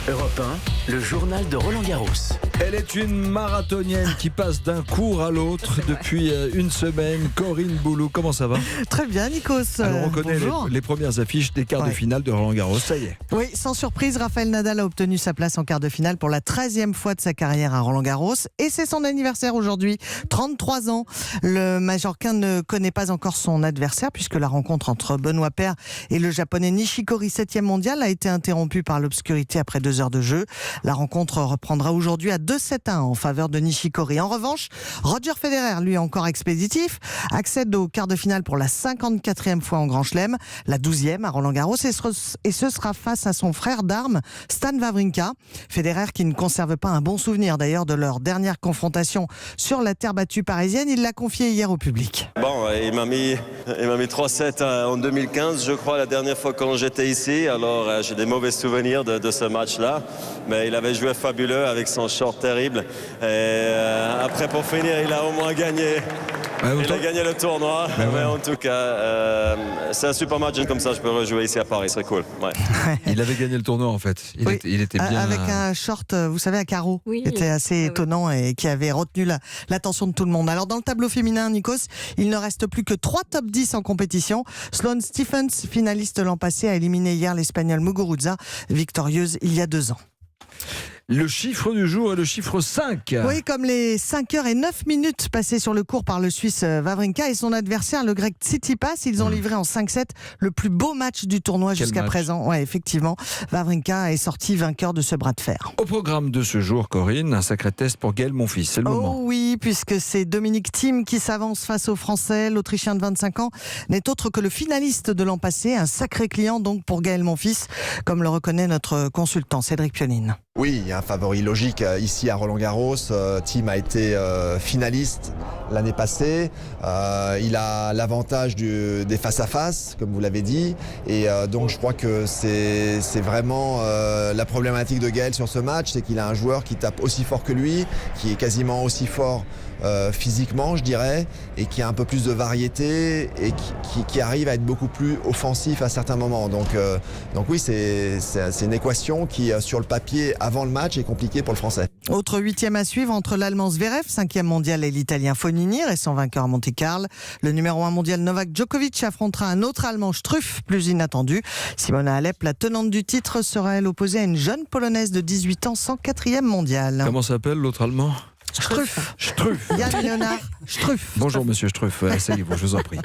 Europe 1, le journal de Roland Garros. Elle est une marathonienne qui passe d'un cours à l'autre depuis une semaine. Corinne Boulou, comment ça va? Très bien, Nikos. Alors, on reconnaît les premières affiches des quarts de finale de Roland Garros, ça y est. Oui, sans surprise, Rafael Nadal a obtenu sa place en quart de finale pour la 13e fois de sa carrière à Roland Garros. Et c'est son anniversaire aujourd'hui, 33 ans. Le Majorquin ne connaît pas encore son adversaire puisque la rencontre entre Benoît Paire et le Japonais Nishikori, 7e mondial, a été interrompue par l'obscurité après 2 heures de jeu. La rencontre reprendra aujourd'hui à 2-7-1 en faveur de Nishikori. En revanche, Roger Federer, lui encore expéditif, accède au quart de finale pour la 54e fois en Grand Chelem, la 12e à Roland Garros, et ce sera face à son frère d'armes, Stan Wawrinka. Federer qui ne conserve pas un bon souvenir d'ailleurs de leur dernière confrontation sur la terre battue parisienne, il l'a confié hier au public. Bon, il m'a mis 3-7 en 2015, je crois, la dernière fois quand j'étais ici. Alors j'ai des mauvais souvenirs de ce match-là, mais il avait joué fabuleux avec son short terrible. Et après, pour finir, il a au moins gagné. Il a gagné le tournoi. Mais en tout cas, c'est un super match comme ça. Je peux rejouer ici à Paris, c'est cool. Ouais. Il avait gagné le tournoi en fait. Il était bien. Avec un short, vous savez, à carreaux, qui était assez étonnant et qui avait retenu l'attention de tout le monde. Alors dans le tableau féminin, Nikos, il ne reste plus que 3 top 10 en compétition. Sloane Stephens, finaliste l'an passé, a éliminé hier l'Espagnole Muguruza, victorieuse il y a 2 ans. Le chiffre du jour est le chiffre 5. Oui, comme les 5h09 passées sur le court par le Suisse Wawrinka et son adversaire, le Grec Tsitsipas. Ils ont livré en 5-7 le plus beau match du tournoi jusqu'à présent. Ouais, effectivement, Wawrinka est sorti vainqueur de ce bras de fer. Au programme de ce jour, Corinne, un sacré test pour Gaël Monfils. C'est le moment. Oh oui, puisque c'est Dominic Thiem qui s'avance face aux Français. L'Autrichien de 25 ans n'est autre que le finaliste de l'an passé. Un sacré client donc pour Gaël Monfils, comme le reconnaît notre consultant Cédric Pionine. Oui, il y a un favori logique ici à Roland-Garros. Thiem a été finaliste l'année passée. Il a l'avantage des face-à-face, comme vous l'avez dit. Et donc je crois que c'est vraiment la problématique de Gaël sur ce match, c'est qu'il a un joueur qui tape aussi fort que lui, qui est quasiment aussi fort physiquement, je dirais, et qui a un peu plus de variété et qui arrive à être beaucoup plus offensif à certains moments. Donc oui, c'est une équation qui, sur le papier, avant le match, est compliquée pour le Français. Autre 8e à suivre entre l'Allemand Zverev, 5e mondial, et l'Italien Fognini, récent vainqueur à Monte-Carlo. Le numéro 1 mondial Novak Djokovic affrontera un autre Allemand, Struff, plus inattendu. Simona Halep, la tenante du titre, sera elle opposée à une jeune Polonaise de 18 ans, 104e mondial. Comment s'appelle l'autre Allemand? Struff. Struff. Yann Leonard Struff. Bonjour Monsieur Struff, asseyez-vous, je vous en prie.